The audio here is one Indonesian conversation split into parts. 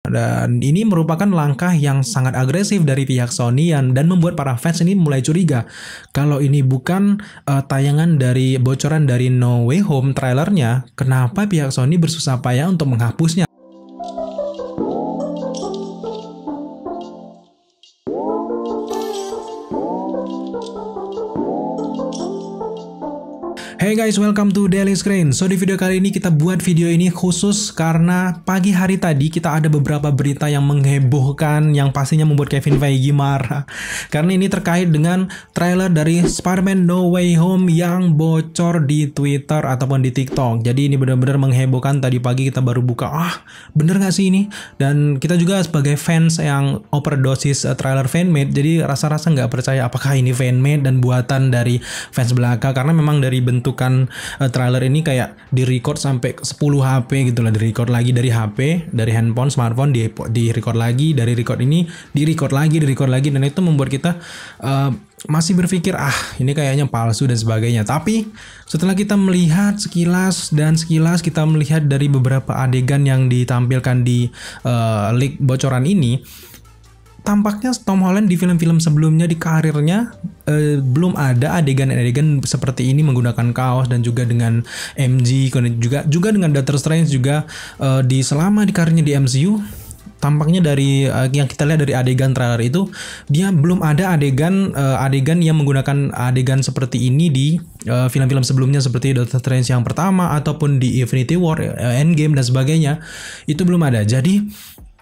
Dan ini merupakan langkah yang sangat agresif dari pihak Sony dan membuat para fans ini mulai curiga kalau ini bukan tayangan dari bocoran dari No Way Home trailernya, kenapa pihak Sony bersusah payah untuk menghapusnya. Hey guys, welcome to Daily Screen. So di video kali ini kita buat video ini khusus karena pagi hari tadi kita ada beberapa berita yang menghebohkan yang pastinya membuat Kevin Feige marah. Karena ini terkait dengan trailer dari Spider-Man No Way Home yang bocor di Twitter ataupun di TikTok. Jadi ini benar-benar menghebohkan. Tadi pagi kita baru buka, bener gak sih ini? Dan kita juga sebagai fans yang overdosis trailer fanmade, jadi rasa-rasa nggak percaya apakah ini fanmade dan buatan dari fans belaka, karena memang dari bentuk trailer ini kayak di-record sampai 10 HP gitu lah, di-record lagi dari HP, dari handphone, smartphone, di-record lagi, dari record ini di-record lagi, dan itu membuat kita masih berpikir ini kayaknya palsu dan sebagainya. Tapi setelah kita melihat sekilas kita melihat dari beberapa adegan yang ditampilkan di leak bocoran ini, tampaknya Tom Holland di film-film sebelumnya di karirnya belum ada adegan-adegan seperti ini menggunakan kaos, dan juga dengan MJ, juga dengan Doctor Strange juga selama di karirnya di MCU. Tampaknya dari yang kita lihat dari adegan trailer itu, dia belum ada adegan yang menggunakan adegan seperti ini di film-film sebelumnya seperti Doctor Strange yang pertama ataupun di Infinity War, Endgame dan sebagainya. Itu belum ada. Jadi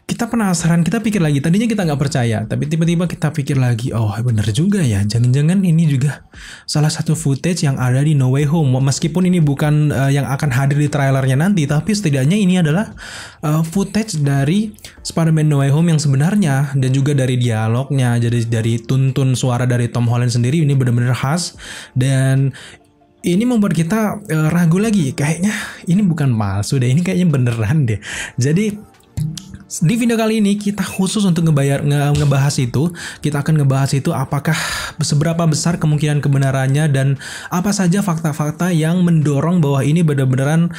kita penasaran, kita pikir lagi, tadinya kita nggak percaya, tapi tiba-tiba kita pikir lagi, bener juga ya, jangan-jangan ini juga salah satu footage yang ada di No Way Home. Meskipun ini bukan yang akan hadir di trailernya nanti, tapi setidaknya ini adalah footage dari Spider-Man No Way Home yang sebenarnya, dan juga dari dialognya, jadi dari tuntun suara dari Tom Holland sendiri ini benar-benar khas, dan ini membuat kita ragu lagi, kayaknya ini bukan palsu deh, ini kayaknya beneran deh. Jadi di video kali ini kita khusus untuk ngebahas itu. Kita akan ngebahas itu apakah seberapa besar kemungkinan kebenarannya, dan apa saja fakta-fakta yang mendorong bahwa ini benar-benaran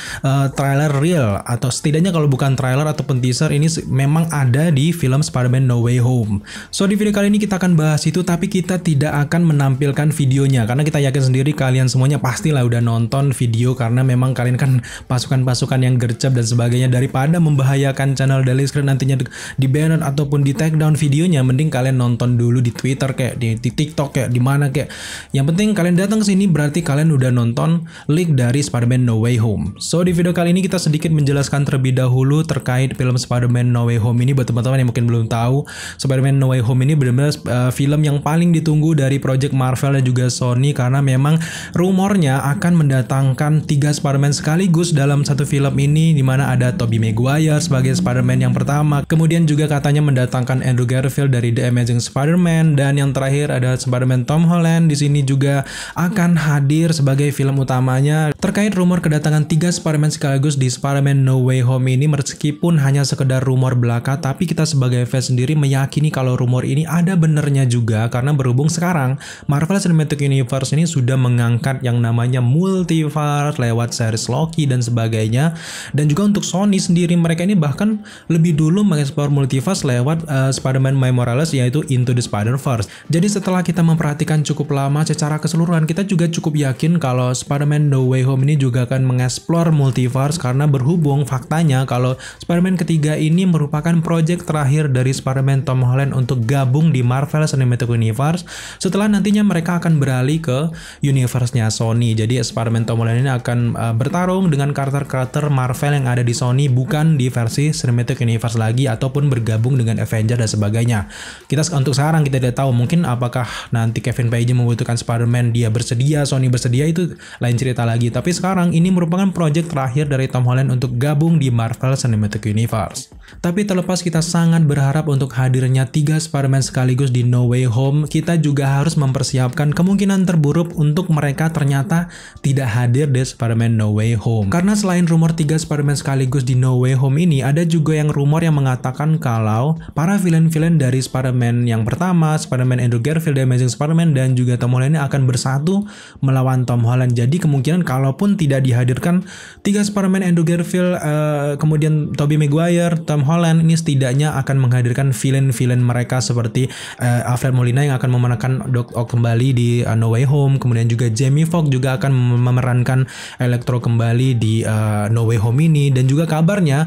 trailer real, atau setidaknya kalau bukan trailer ataupun teaser, ini memang ada di film Spider-Man No Way Home. So di video kali ini kita akan bahas itu, tapi kita tidak akan menampilkan videonya karena kita yakin sendiri kalian semuanya pastilah udah nonton video, karena memang kalian kan pasukan-pasukan yang gercep dan sebagainya. Daripada membahayakan channel Daily Screen nantinya di banner ataupun di take down videonya, mending kalian nonton dulu di Twitter kayak di TikTok kayak di mana kayak. Yang penting kalian datang ke sini berarti kalian udah nonton leak dari Spider-Man No Way Home. So di video kali ini kita sedikit menjelaskan terlebih dahulu terkait film Spider-Man No Way Home ini. Buat teman-teman yang mungkin belum tahu, Spider-Man No Way Home ini benar-benar film yang paling ditunggu dari project Marvel dan juga Sony, karena memang rumornya akan mendatangkan 3 Spider-Man sekaligus dalam satu film ini, dimana ada Tobey Maguire sebagai Spider-Man yang pertama, kemudian juga katanya mendatangkan Andrew Garfield dari The Amazing Spider-Man, dan yang terakhir ada Spider-Man Tom Holland di sini juga akan hadir sebagai film utamanya. Terkait rumor kedatangan 3 Spider-Man sekaligus di Spider-Man No Way Home ini, meskipun hanya sekedar rumor belaka, tapi kita sebagai fans sendiri meyakini kalau rumor ini ada benernya juga, karena berhubung sekarang Marvel Cinematic Universe ini sudah mengangkat yang namanya multiverse lewat series Loki dan sebagainya. Dan juga untuk Sony sendiri, mereka ini bahkan lebih dulu mengeksplor multiverse lewat Spider-Man Miles Morales, yaitu Into the Spider-Verse. Jadi setelah kita memperhatikan cukup lama secara keseluruhan, kita juga cukup yakin kalau Spider-Man No Way Home ini juga akan mengeksplor multiverse, karena berhubung faktanya kalau Spider-Man ketiga ini merupakan project terakhir dari Spider-Man Tom Holland untuk gabung di Marvel Cinematic Universe setelah nantinya mereka akan beralih ke universe-nya Sony. Jadi Spider-Man Tom Holland ini akan bertarung dengan karakter-karakter Marvel yang ada di Sony, bukan di versi Cinematic Universe lagi ataupun bergabung dengan Avengers dan sebagainya. Untuk sekarang kita tidak tahu, mungkin apakah nanti Kevin Feige membutuhkan Spider-Man, dia bersedia, Sony bersedia, itu lain cerita lagi. Tapi sekarang ini merupakan project terakhir dari Tom Holland untuk gabung di Marvel Cinematic Universe. Tapi terlepas kita sangat berharap untuk hadirnya 3 Spider-Man sekaligus di No Way Home, kita juga harus mempersiapkan kemungkinan terburuk untuk mereka ternyata tidak hadir di Spider-Man No Way Home. Karena selain rumor 3 Spider-Man sekaligus di No Way Home ini, ada juga yang rumor rumor yang mengatakan kalau para villain-villain dari Spider-Man yang pertama, Spider-Man Andrew Garfield, The Amazing Spider-Man, dan juga Tom Holland ini akan bersatu melawan Tom Holland. Jadi kemungkinan kalaupun tidak dihadirkan 3 Spider-Man Andrew Garfield, kemudian Tobey Maguire, Tom Holland, ini setidaknya akan menghadirkan villain-villain mereka seperti Alfred Molina yang akan memenangkan Doc Ock kembali di No Way Home, kemudian juga Jamie Foxx juga akan memerankan Electro kembali di No Way Home ini, dan juga kabarnya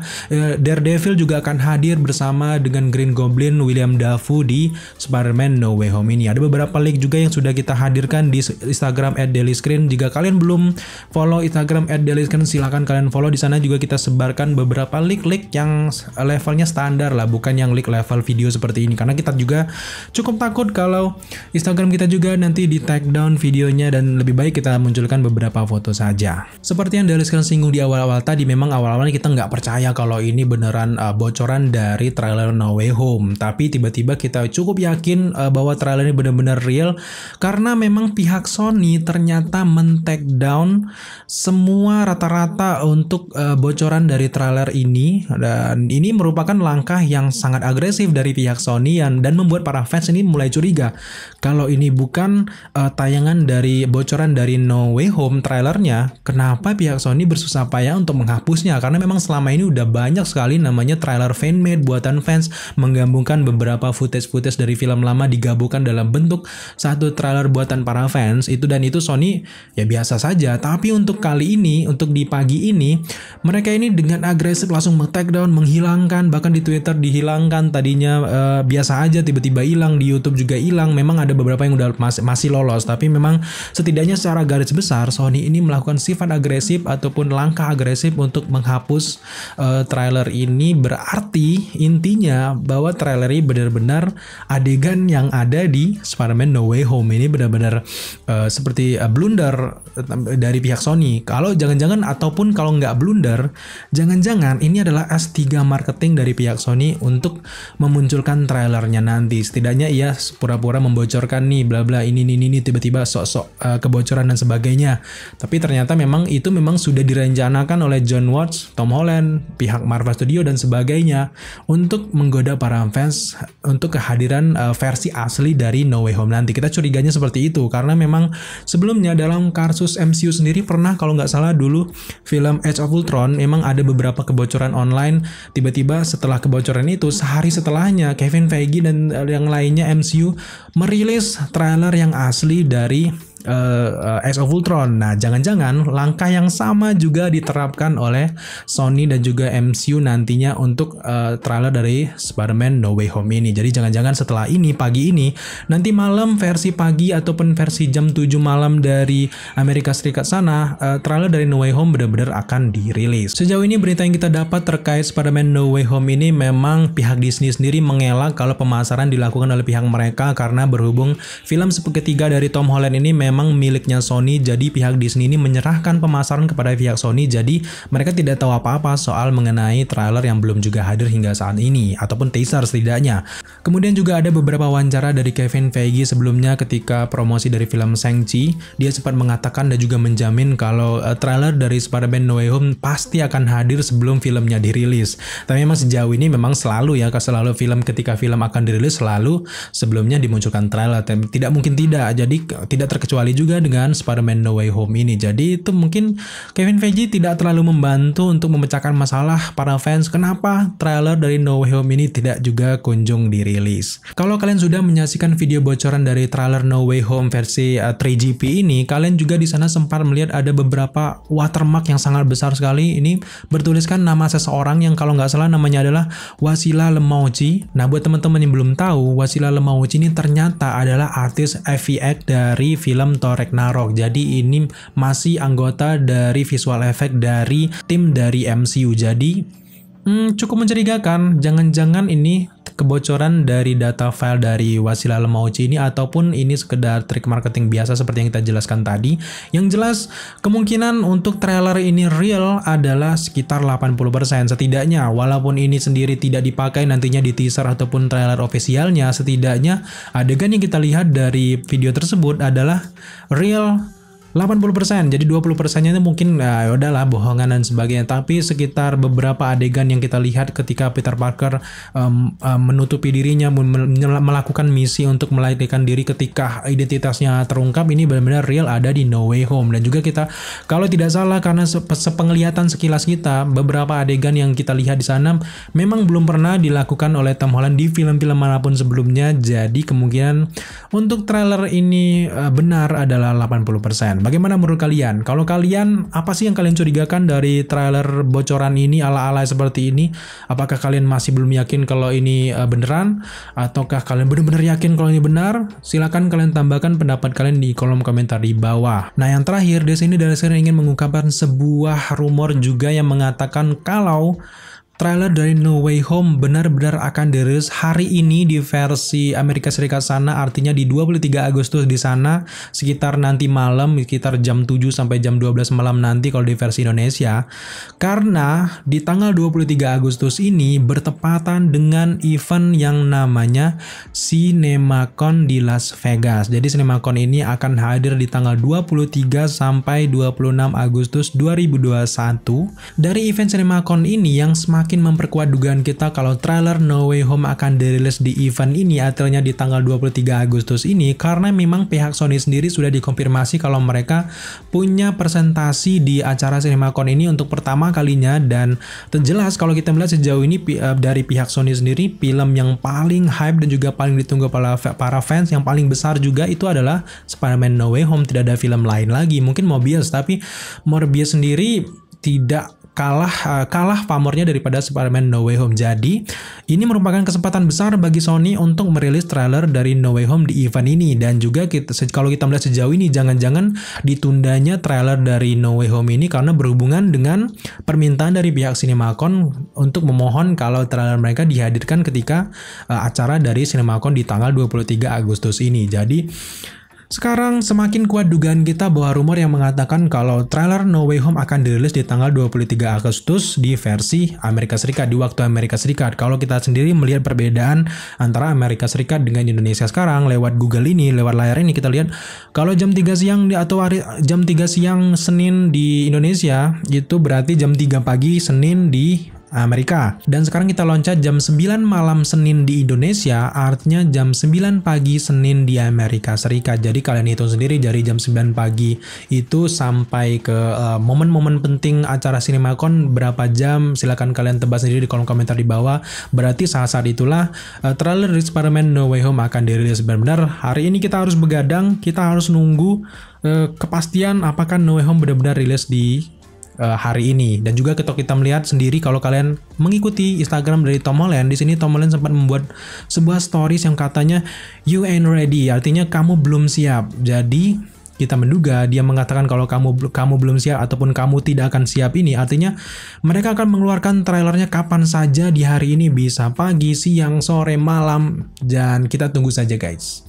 Daredevil juga akan hadir bersama dengan Green Goblin William Dafoe di Spider-Man No Way Home ini. Ada beberapa leak juga yang sudah kita hadirkan di Instagram @dailyscreen. Jika kalian belum follow Instagram @dailyscreen, silahkan kalian follow. Di sana juga kita sebarkan beberapa leak-leak yang levelnya standar lah, bukan yang leak level video seperti ini, karena kita juga cukup takut kalau Instagram kita juga nanti di take down videonya, dan lebih baik kita munculkan beberapa foto saja. Seperti yang dailyscreen singgung di awal-awal tadi, memang awal-awalnya kita nggak percaya kalau ini beneran bocoran dari trailer No Way Home, tapi tiba-tiba kita cukup yakin bahwa trailer ini benar-benar real, karena memang pihak Sony ternyata men-take down semua rata-rata untuk bocoran dari trailer ini, dan ini merupakan langkah yang sangat agresif dari pihak Sony dan membuat para fans ini mulai curiga kalau ini bukan tayangan dari bocoran dari No Way Home trailernya, kenapa pihak Sony bersusah payah untuk menghapusnya, karena memang selama ini udah banyak sekali namanya trailer fan-made buatan fans, menggabungkan beberapa footage-footage dari film lama digabungkan dalam bentuk satu trailer buatan para fans itu, dan itu Sony ya biasa saja. Tapi untuk kali ini, untuk di pagi ini, mereka ini dengan agresif langsung take down, menghilangkan, bahkan di Twitter dihilangkan, tadinya biasa aja tiba-tiba hilang, di YouTube juga hilang. Memang ada beberapa yang udah masih lolos, tapi memang setidaknya secara garis besar Sony ini melakukan sifat agresif ataupun langkah agresif untuk menghapus trailer ini. Berarti intinya bahwa trailer ini benar-benar adegan yang ada di Spider-Man No Way Home ini benar-benar seperti blunder dari pihak Sony. Kalau jangan-jangan, ataupun kalau nggak blunder, jangan-jangan ini adalah S3 marketing dari pihak Sony untuk memunculkan trailernya nanti. Setidaknya ia pura-pura membocorkan nih bla bla ini tiba-tiba sok-sok kebocoran dan sebagainya. Tapi ternyata memang itu memang sudah direncanakan oleh Jon Watts, Tom Holland, pihak Marvel Studio dan sebagainya untuk menggoda para fans untuk kehadiran versi asli dari No Way Home nanti. Kita curiganya seperti itu karena memang sebelumnya dalam kasus MCU sendiri pernah, kalau nggak salah dulu film Age of Ultron, memang ada beberapa kebocoran online. Tiba-tiba setelah kebocoran itu, sehari setelahnya Kevin Feige dan yang lainnya MCU merilis trailer yang asli dari Age of Ultron. Nah, jangan-jangan langkah yang sama juga diterapkan oleh Sony dan juga MCU nantinya untuk trailer dari Spider-Man No Way Home ini. Jadi jangan-jangan setelah ini, pagi ini, nanti malam versi pagi ataupun versi jam 7 malam dari Amerika Serikat sana, trailer dari No Way Home benar-benar akan dirilis. Sejauh ini berita yang kita dapat terkait Spider-Man No Way Home ini, memang pihak Disney sendiri mengelak kalau pemasaran dilakukan oleh pihak mereka, karena berhubung film ketiga dari Tom Holland ini memang miliknya Sony, jadi pihak Disney ini menyerahkan pemasaran kepada pihak Sony, jadi mereka tidak tahu apa-apa soal mengenai trailer yang belum juga hadir hingga saat ini, ataupun teaser setidaknya. Kemudian juga ada beberapa wawancara dari Kevin Feige sebelumnya ketika promosi dari film Shang-Chi. Dia sempat mengatakan dan juga menjamin kalau trailer dari Spider-Man No Way Home pasti akan hadir sebelum filmnya dirilis. Tapi memang sejauh ini memang selalu ya, selalu ketika film akan dirilis selalu sebelumnya dimunculkan trailer. Tidak mungkin tidak, jadi tidak terkecuali juga dengan Spider-Man No Way Home ini. Jadi itu mungkin Kevin Feige tidak terlalu membantu untuk memecahkan masalah para fans kenapa trailer dari No Way Home ini tidak juga kunjung dirilis. Kalau kalian sudah menyaksikan video bocoran dari trailer No Way Home versi 3GP ini, kalian juga di sana sempat melihat ada beberapa watermark yang sangat besar sekali. Ini bertuliskan nama seseorang yang kalau nggak salah namanya adalah Wasila Lemauchi. Nah, buat teman-teman yang belum tahu, Wasila Lemauchi ini ternyata adalah artis FX dari film Thor Ragnarok. Jadi ini masih anggota dari visual effect dari tim dari MCU. Jadi cukup mencurigakan. Jangan-jangan ini kebocoran dari data file dari Wasila Lemauchi ini, ataupun ini sekedar trik marketing biasa seperti yang kita jelaskan tadi. Yang jelas kemungkinan untuk trailer ini real adalah sekitar 80% setidaknya. Walaupun ini sendiri tidak dipakai nantinya di teaser ataupun trailer ofisialnya, setidaknya adegan yang kita lihat dari video tersebut adalah real 80%, jadi 20%-nya itu mungkin ya udahlah bohongan dan sebagainya, tapi sekitar beberapa adegan yang kita lihat ketika Peter Parker menutupi dirinya, melakukan misi untuk melarikan diri ketika identitasnya terungkap, ini benar-benar real ada di No Way Home. Dan juga kita kalau tidak salah karena sepenglihatan sekilas kita, beberapa adegan yang kita lihat di sana memang belum pernah dilakukan oleh Tom Holland di film-film manapun sebelumnya, jadi kemungkinan untuk trailer ini benar adalah 80%. Bagaimana menurut kalian? Kalau kalian, apa sih yang kalian curigakan dari trailer bocoran ini ala-ala seperti ini? Apakah kalian masih belum yakin kalau ini beneran? Ataukah kalian benar-benar yakin kalau ini benar? Silahkan kalian tambahkan pendapat kalian di kolom komentar di bawah. Nah yang terakhir, di sini dari saya ingin mengungkapkan sebuah rumor juga yang mengatakan kalau trailer dari No Way Home benar-benar akan dirilis hari ini di versi Amerika Serikat sana, artinya di 23 Agustus di sana, sekitar nanti malam, sekitar jam 7 sampai jam 12 malam nanti kalau di versi Indonesia. Karena di tanggal 23 Agustus ini bertepatan dengan event yang namanya CinemaCon di Las Vegas. Jadi CinemaCon ini akan hadir di tanggal 23 sampai 26 Agustus 2021. Dari event CinemaCon ini yang semakin memperkuat dugaan kita kalau trailer No Way Home akan dirilis di event ini, artinya di tanggal 23 Agustus ini, karena memang pihak Sony sendiri sudah dikonfirmasi kalau mereka punya presentasi di acara CinemaCon ini untuk pertama kalinya. Dan terjelas kalau kita melihat sejauh ini dari pihak Sony sendiri, film yang paling hype dan juga paling ditunggu para fans yang paling besar juga itu adalah Spider-Man No Way Home. Tidak ada film lain lagi, mungkin Morbius, tapi Morbius sendiri tidak kalah pamornya daripada Spider-Man No Way Home. Jadi ini merupakan kesempatan besar bagi Sony untuk merilis trailer dari No Way Home di event ini. Dan juga kalau kita melihat sejauh ini, jangan-jangan ditundanya trailer dari No Way Home ini karena berhubungan dengan permintaan dari pihak CinemaCon untuk memohon kalau trailer mereka dihadirkan ketika acara dari CinemaCon di tanggal 23 Agustus ini. Jadi sekarang semakin kuat dugaan kita bahwa rumor yang mengatakan kalau trailer No Way Home akan dirilis di tanggal 23 Agustus di versi Amerika Serikat, di waktu Amerika Serikat. Kalau kita sendiri melihat perbedaan antara Amerika Serikat dengan Indonesia sekarang lewat Google ini, lewat layar ini kita lihat kalau jam 3 siang atau jam 3 siang Senin di Indonesia itu berarti jam 3 pagi Senin di Amerika. Dan sekarang kita loncat jam 9 malam Senin di Indonesia, artinya jam 9 pagi Senin di Amerika Serikat. Jadi kalian hitung sendiri dari jam 9 pagi itu sampai ke momen-momen penting acara CinemaCon berapa jam, silahkan kalian tebak sendiri di kolom komentar di bawah. Berarti saat-saat itulah trailer dari Spider-Man No Way Home akan dirilis. Benar-benar hari ini kita harus begadang, kita harus nunggu kepastian apakah No Way Home benar-benar rilis di hari ini. Dan juga ketika kita melihat sendiri, kalau kalian mengikuti Instagram dari Tom Holland, di sini Tom Holland sempat membuat sebuah stories yang katanya you ain't ready, artinya kamu belum siap. Jadi kita menduga dia mengatakan kalau kamu belum siap ataupun kamu tidak akan siap ini, artinya mereka akan mengeluarkan trailernya kapan saja di hari ini, bisa pagi, siang, sore, malam, dan kita tunggu saja guys.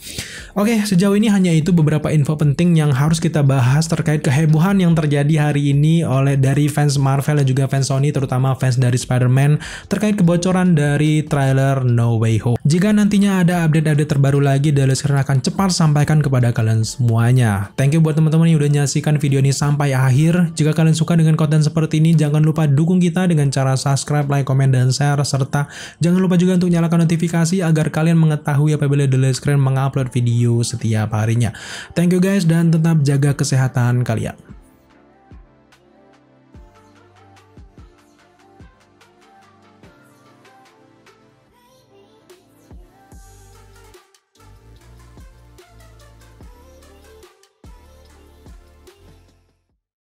Oke, sejauh ini hanya itu beberapa info penting yang harus kita bahas terkait kehebohan yang terjadi hari ini dari fans Marvel dan juga fans Sony, terutama fans dari Spider-Man terkait kebocoran dari trailer No Way Home. Jika nantinya ada update-update terbaru lagi, Daily Screen akan cepat sampaikan kepada kalian semuanya. Thank you buat teman-teman yang udah menyaksikan video ini sampai akhir. Jika kalian suka dengan konten seperti ini, jangan lupa dukung kita dengan cara subscribe, like, komen, dan share. Serta jangan lupa juga untuk nyalakan notifikasi agar kalian mengetahui apabila Daily Screen mengupload video setiap harinya. Thank you guys, dan tetap jaga kesehatan kalian.